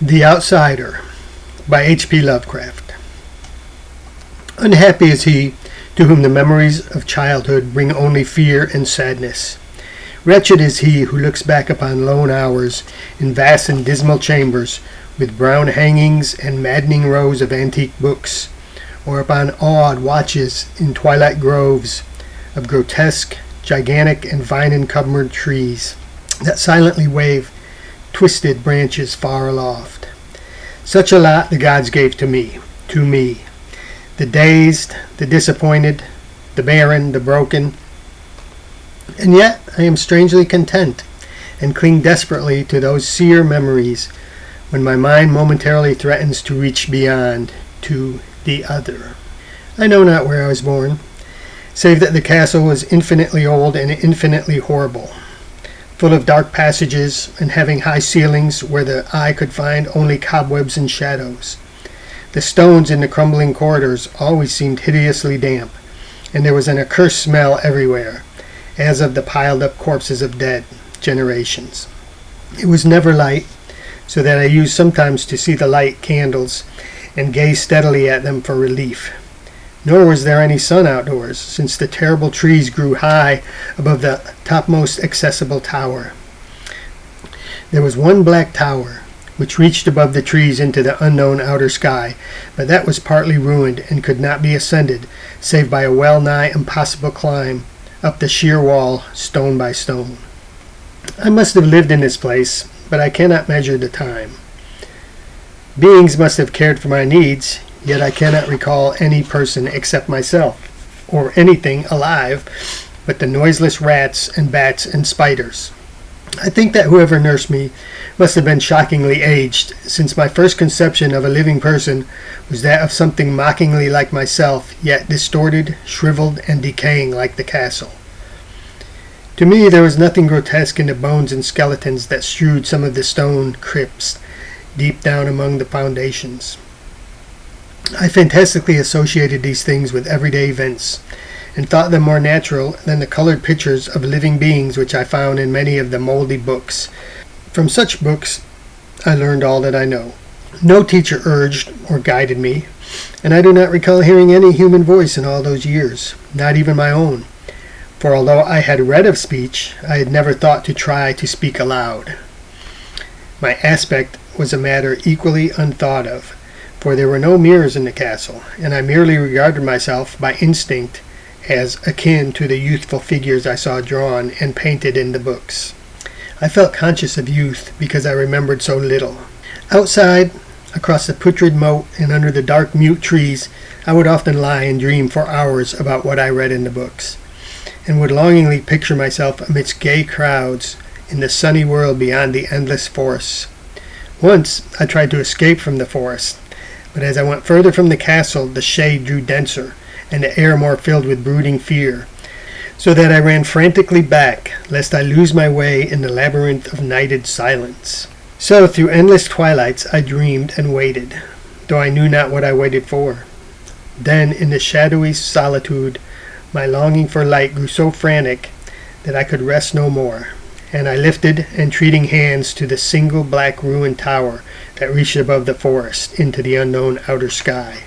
The Outsider by H.P. Lovecraft. Unhappy is he to whom the memories of childhood bring only fear and sadness. Wretched is he who looks back upon lone hours in vast and dismal chambers with brown hangings and maddening rows of antique books, or upon awed watches in twilight groves of grotesque, gigantic, and vine-encumbered trees that silently wave twisted branches far aloft. Such a lot the gods gave to me, the dazed, the disappointed, the barren, the broken. And yet I am strangely content, and cling desperately to those sear memories when my mind momentarily threatens to reach beyond, to the other. I know not where I was born, save that the castle was infinitely old and infinitely horrible, full of dark passages and having high ceilings where the eye could find only cobwebs and shadows. The stones in the crumbling corridors always seemed hideously damp, and there was an accursed smell everywhere, as of the piled-up corpses of dead generations. It was never light, so that I used sometimes to see the light candles and gaze steadily at them for relief. Nor was there any sun outdoors, since the terrible trees grew high above the topmost accessible tower. There was one black tower, which reached above the trees into the unknown outer sky, but that was partly ruined and could not be ascended, save by a well-nigh impossible climb up the sheer wall, stone by stone. I must have lived in this place, but I cannot measure the time. Beings must have cared for my needs, yet I cannot recall any person except myself, or anything alive but the noiseless rats and bats and spiders. I think that whoever nursed me must have been shockingly aged, since my first conception of a living person was that of something mockingly like myself, yet distorted, shriveled, and decaying like the castle. To me there was nothing grotesque in the bones and skeletons that strewed some of the stone crypts deep down among the foundations. I fantastically associated these things with everyday events, and thought them more natural than the colored pictures of living beings which I found in many of the moldy books. From such books I learned all that I know. No teacher urged or guided me, and I do not recall hearing any human voice in all those years, not even my own, for although I had read of speech, I had never thought to try to speak aloud. My aspect was a matter equally unthought of, for there were no mirrors in the castle, and I merely regarded myself by instinct as akin to the youthful figures I saw drawn and painted in the books. I felt conscious of youth because I remembered so little. Outside, across the putrid moat and under the dark mute trees, I would often lie and dream for hours about what I read in the books, and would longingly picture myself amidst gay crowds in the sunny world beyond the endless forests. Once I tried to escape from the forest, but as I went further from the castle, the shade grew denser, and the air more filled with brooding fear, so that I ran frantically back, lest I lose my way in the labyrinth of nighted silence. So through endless twilights I dreamed and waited, though I knew not what I waited for. Then in the shadowy solitude my longing for light grew so frantic that I could rest no more, and I lifted entreating hands to the single black ruined tower that reached above the forest into the unknown outer sky.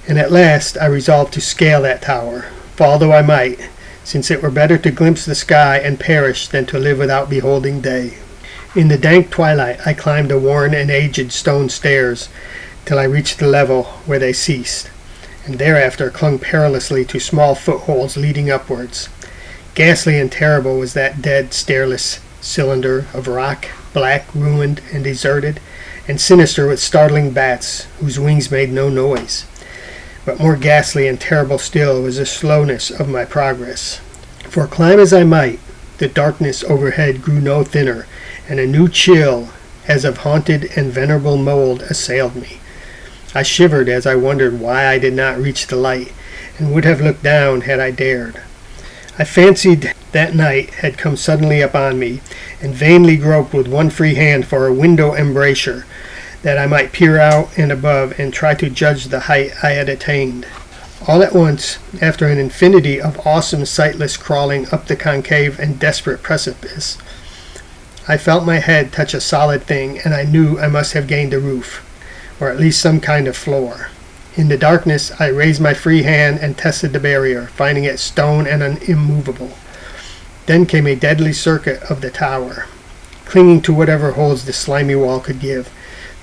And at last I resolved to scale that tower, fall though I might, since it were better to glimpse the sky and perish than to live without beholding day. In the dank twilight I climbed the worn and aged stone stairs till I reached the level where they ceased, and thereafter clung perilously to small footholds leading upwards. Ghastly and terrible was that dead, stairless cylinder of rock, black, ruined, and deserted, and sinister with startling bats whose wings made no noise. But more ghastly and terrible still was the slowness of my progress. For climb as I might, the darkness overhead grew no thinner, and a new chill, as of haunted and venerable mold, assailed me. I shivered as I wondered why I did not reach the light, and would have looked down had I dared. I fancied that night had come suddenly upon me, and vainly groped with one free hand for a window embrasure, that I might peer out and above and try to judge the height I had attained. All at once, after an infinity of awesome sightless crawling up the concave and desperate precipice, I felt my head touch a solid thing, and I knew I must have gained a roof, or at least some kind of floor. In the darkness, I raised my free hand and tested the barrier, finding it stone and immovable. Then came a deadly circuit of the tower, clinging to whatever holds the slimy wall could give,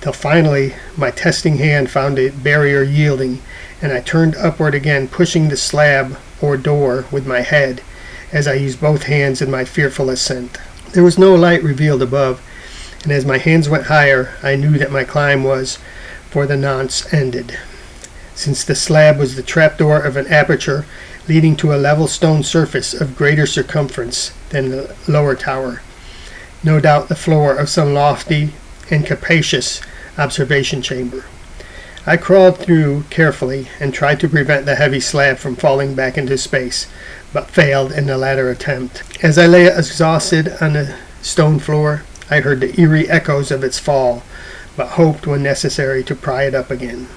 till finally my testing hand found the barrier yielding, and I turned upward again, pushing the slab or door with my head as I used both hands in my fearful ascent. There was no light revealed above, and as my hands went higher, I knew that my climb was, for the nonce, ended. Since the slab was the trapdoor of an aperture leading to a level stone surface of greater circumference than the lower tower, no doubt the floor of some lofty and capacious observation chamber. I crawled through carefully and tried to prevent the heavy slab from falling back into space, but failed in the latter attempt. As I lay exhausted on the stone floor, I heard the eerie echoes of its fall, but hoped when necessary to pry it up again.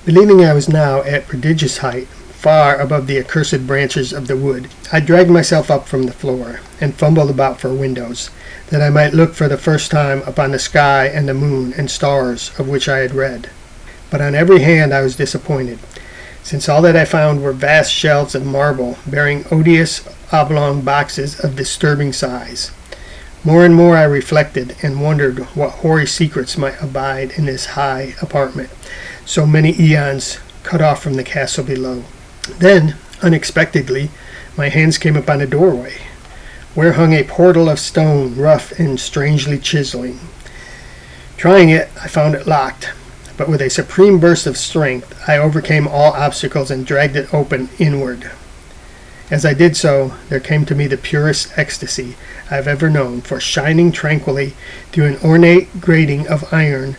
Believing I was now at prodigious height, far above the accursed branches of the wood, I dragged myself up from the floor, and fumbled about for windows, that I might look for the first time upon the sky and the moon and stars of which I had read. But on every hand I was disappointed, since all that I found were vast shelves of marble, bearing odious oblong boxes of disturbing size. More and more I reflected, and wondered what hoary secrets might abide in this high apartment, so many eons cut off from the castle below. Then, unexpectedly, my hands came upon a doorway, where hung a portal of stone, rough and strangely chiseling. Trying it, I found it locked, but with a supreme burst of strength, I overcame all obstacles and dragged it open inward. As I did so, there came to me the purest ecstasy I have ever known, for shining tranquilly through an ornate grating of iron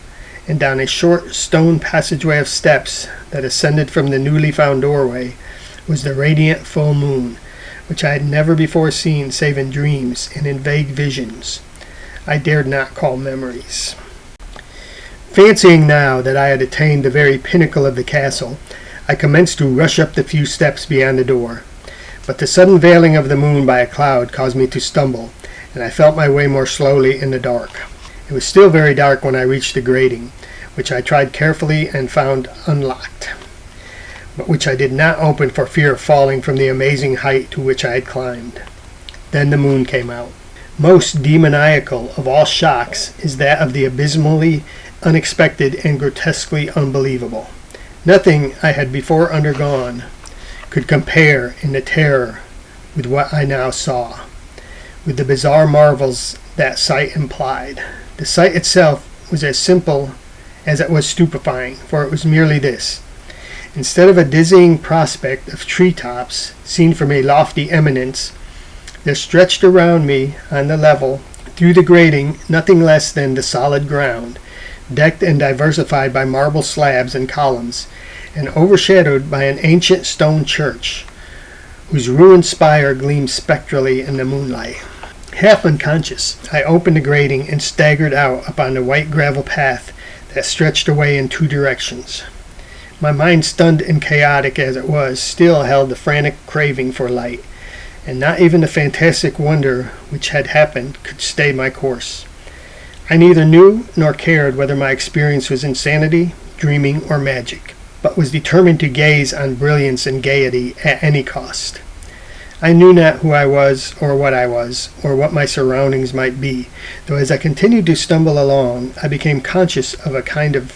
and down a short stone passageway of steps that ascended from the newly found doorway was the radiant full moon, which I had never before seen save in dreams and in vague visions I dared not call memories. Fancying now that I had attained the very pinnacle of the castle, I commenced to rush up the few steps beyond the door. But the sudden veiling of the moon by a cloud caused me to stumble, and I felt my way more slowly in the dark. It was still very dark when I reached the grating, which I tried carefully and found unlocked, but which I did not open for fear of falling from the amazing height to which I had climbed. Then the moon came out. Most demoniacal of all shocks is that of the abysmally unexpected and grotesquely unbelievable. Nothing I had before undergone could compare in the terror with what I now saw, with the bizarre marvels that sight implied. The sight itself was as simple as it was stupefying, for it was merely this. Instead of a dizzying prospect of treetops seen from a lofty eminence, there stretched around me on the level, through the grating, nothing less than the solid ground, decked and diversified by marble slabs and columns, and overshadowed by an ancient stone church, whose ruined spire gleamed spectrally in the moonlight. Half unconscious, I opened the grating and staggered out upon the white gravel path that stretched away in two directions. My mind, stunned and chaotic as it was, still held the frantic craving for light, and not even the fantastic wonder which had happened could stay my course. I neither knew nor cared whether my experience was insanity, dreaming, or magic, but was determined to gaze on brilliance and gaiety at any cost. I knew not who I was, or what my surroundings might be, though as I continued to stumble along, I became conscious of a kind of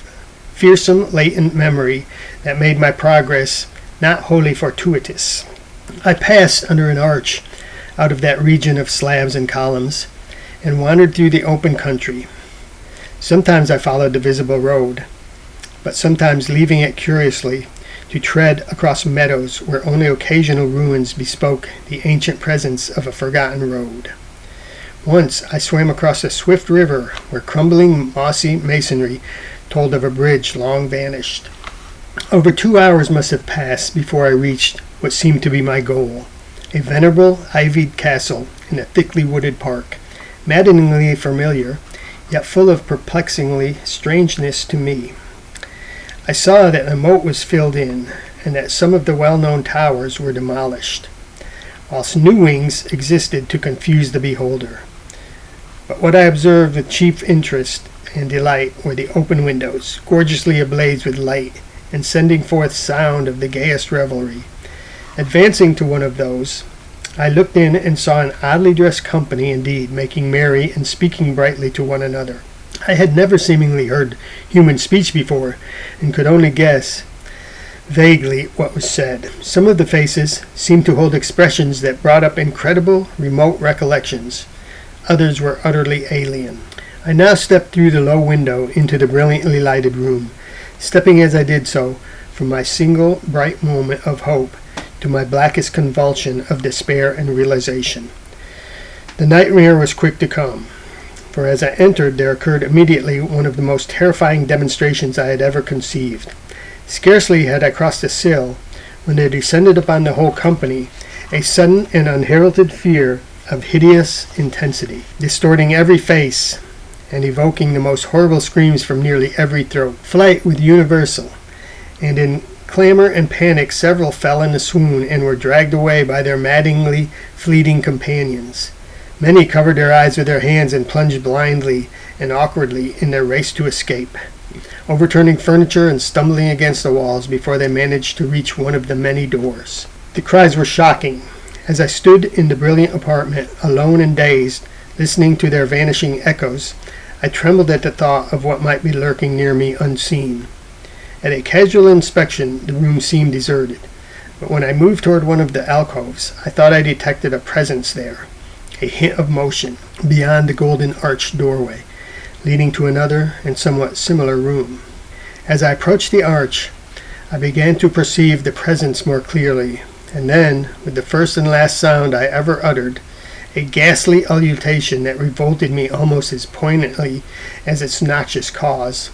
fearsome latent memory that made my progress not wholly fortuitous. I passed under an arch out of that region of slabs and columns, and wandered through the open country. Sometimes I followed the visible road, but sometimes leaving it curiously to tread across meadows where only occasional ruins bespoke the ancient presence of a forgotten road. Once I swam across a swift river where crumbling mossy masonry told of a bridge long vanished. Over 2 hours must have passed before I reached what seemed to be my goal, a venerable ivied castle in a thickly wooded park, maddeningly familiar, yet full of perplexingly strangeness to me. I saw that a moat was filled in, and that some of the well-known towers were demolished, whilst new wings existed to confuse the beholder. But what I observed with chief interest and delight were the open windows, gorgeously ablaze with light, and sending forth sound of the gayest revelry. Advancing to one of those, I looked in and saw an oddly dressed company indeed, making merry and speaking brightly to one another. I had never seemingly heard human speech before, and could only guess vaguely what was said. Some of the faces seemed to hold expressions that brought up incredible, remote recollections. Others were utterly alien. I now stepped through the low window into the brilliantly lighted room, stepping as I did so from my single bright moment of hope to my blackest convulsion of despair and realization. The nightmare was quick to come, for as I entered there occurred immediately one of the most terrifying demonstrations I had ever conceived. Scarcely had I crossed the sill when there descended upon the whole company a sudden and unheralded fear of hideous intensity, distorting every face and evoking the most horrible screams from nearly every throat. Flight was universal, and in clamor and panic several fell in a swoon and were dragged away by their maddeningly fleeting companions. Many covered their eyes with their hands and plunged blindly and awkwardly in their race to escape, overturning furniture and stumbling against the walls before they managed to reach one of the many doors. The cries were shocking. As I stood in the brilliant apartment, alone and dazed, listening to their vanishing echoes, I trembled at the thought of what might be lurking near me unseen. At a casual inspection, the room seemed deserted, but when I moved toward one of the alcoves, I thought I detected a presence there, a hint of motion, beyond the golden arched doorway, leading to another and somewhat similar room. As I approached the arch, I began to perceive the presence more clearly, and then, with the first and last sound I ever uttered, a ghastly ululation that revolted me almost as poignantly as its noxious cause,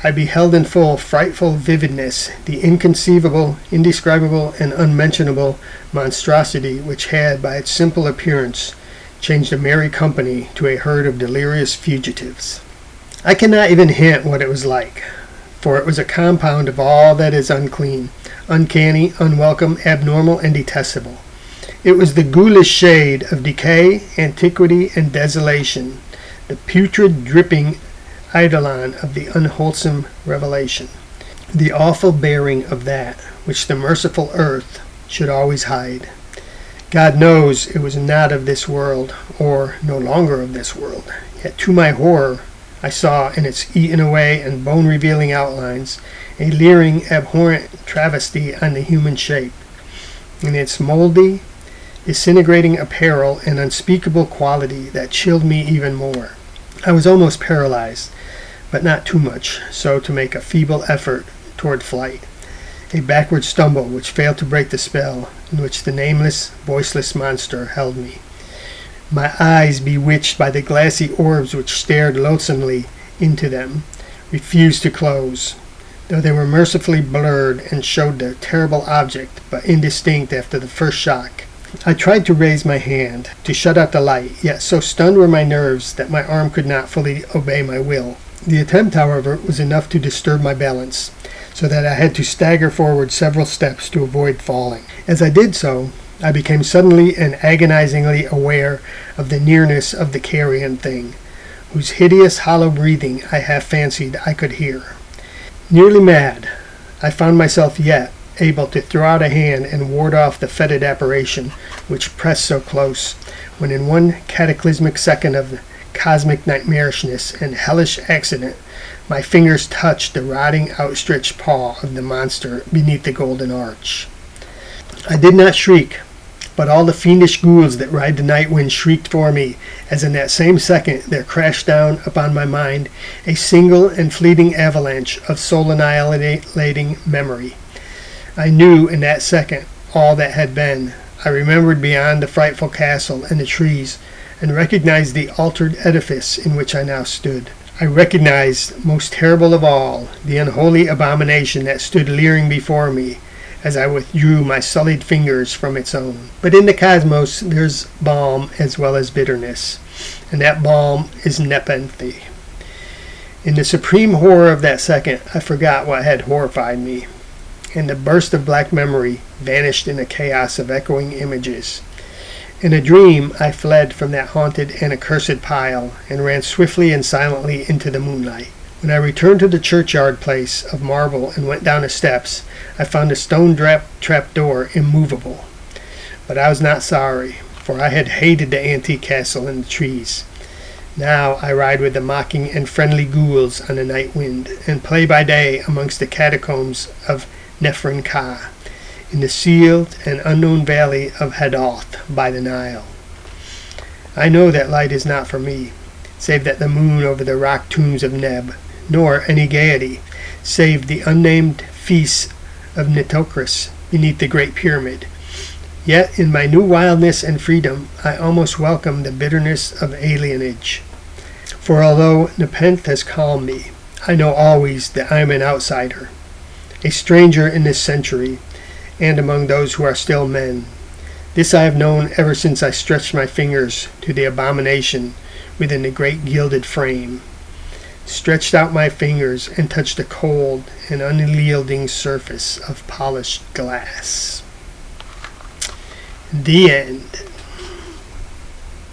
I beheld in full frightful vividness the inconceivable, indescribable, and unmentionable monstrosity which had, by its simple appearance, changed a merry company to a herd of delirious fugitives. I cannot even hint what it was like, for it was a compound of all that is unclean, uncanny, unwelcome, abnormal, and detestable. It was the ghoulish shade of decay, antiquity, and desolation, the putrid dripping eidolon of the unwholesome revelation, the awful bearing of that which the merciful earth should always hide. God knows it was not of this world, or no longer of this world, yet to my horror I saw in its eaten away and bone-revealing outlines a leering, abhorrent travesty on the human shape. In its moldy, disintegrating apparel and unspeakable quality that chilled me even more. I was almost paralyzed, but not too much, so to make a feeble effort toward flight, a backward stumble which failed to break the spell in which the nameless, voiceless monster held me. My eyes, bewitched by the glassy orbs which stared loathsomely into them, refused to close, though they were mercifully blurred and showed the terrible object but indistinct after the first shock. I tried to raise my hand to shut out the light, yet so stunned were my nerves that my arm could not fully obey my will. The attempt, however, was enough to disturb my balance, so that I had to stagger forward several steps to avoid falling. As I did so, I became suddenly and agonizingly aware of the nearness of the carrion thing, whose hideous hollow breathing I half fancied I could hear. Nearly mad, I found myself yet able to throw out a hand and ward off the fetid apparition which pressed so close, when in one cataclysmic second of cosmic nightmarishness and hellish accident, my fingers touched the rotting, outstretched paw of the monster beneath the golden arch. I did not shriek, but all the fiendish ghouls that ride the night wind shrieked for me, as in that same second there crashed down upon my mind a single and fleeting avalanche of soul-annihilating memory. I knew in that second all that had been. I remembered beyond the frightful castle and the trees, and recognized the altered edifice in which I now stood. I recognized, most terrible of all, the unholy abomination that stood leering before me as I withdrew my sullied fingers from its own. But in the cosmos there's balm as well as bitterness, and that balm is nepenthe. In the supreme horror of that second, I forgot what had horrified me, and the burst of black memory vanished in a chaos of echoing images. In a dream, I fled from that haunted and accursed pile, and ran swiftly and silently into the moonlight. When I returned to the churchyard place of marble and went down the steps, I found the stone trap door immovable. But I was not sorry, for I had hated the antique castle and the trees. Now I ride with the mocking and friendly ghouls on the night wind, and play by day amongst the catacombs of Nephrin-Ka, in the sealed and unknown valley of Hadoth by the Nile. I know that light is not for me, save that the moon over the rock tombs of Neb, nor any gaiety, save the unnamed feasts of Nitocris beneath the Great Pyramid. Yet in my new wildness and freedom, I almost welcome the bitterness of alienage. For although Nepenthe has calmed me, I know always that I am an outsider, a stranger in this century, and among those who are still men. This I have known ever since I stretched my fingers to the abomination within the great gilded frame, stretched out my fingers and touched the cold and unyielding surface of polished glass. The end.